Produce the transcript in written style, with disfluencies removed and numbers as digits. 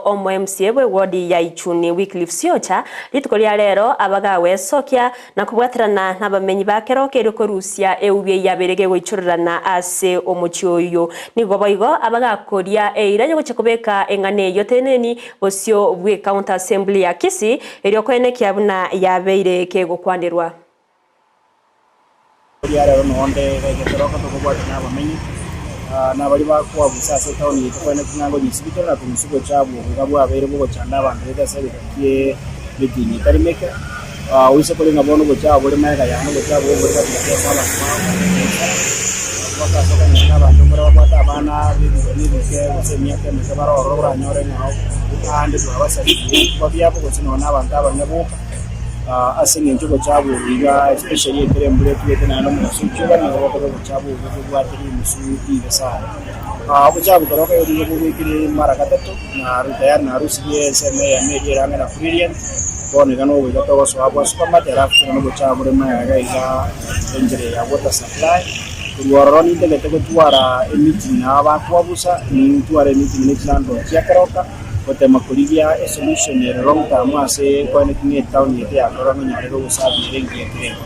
Omoto omo MCA bwe wodi ya Ichuni Wycliffe Siocha litukolia lero abagawe sokia na kubwatirana n'abamenyi bakeroke riko Rusia eubye yaberege gwichurana ase omuchioyo nigo boigo abagakoria eiranye guchekubeka engane yoteneni bosio bwe county assembly ya Kisii eryo kwene kyabuna yabeire kego kwandirwa yara no onde keroka to kubwatirana abamenyi nabali bakwa busase tauni itokwana kinango nyisibito na kumusugo chabo ngabwa abere bo chanda abantu bega sebe kiye bitini tarimeka uise kole ngabono go chabo le maga yana go chabo go ka tiya sala kwa soka nyana abantu mura bata abana bibi ke usemia ke msabara orora nyore ngao ande twabasali babya ko sinona abantu abanyabuka asinge njugo chabo iga especially terembule tuyete na no musuchuba ni ko ko chabo go atiri musuti besara abo chabo koroka yodi go wikiri mara gatatu na rutayar na rusiye seme ya media ranga na brilliant bone gano we gato so abo supermarket rafu no chabo re maya iga enjere ya water supply tuwaroni de lete tuwara meeting na aba kwabusa ni tuwara meeting ni plando ya koroka kote makulivia solution ya long term ase kwa ni town yetu ya korona nyarero usabi rengi ya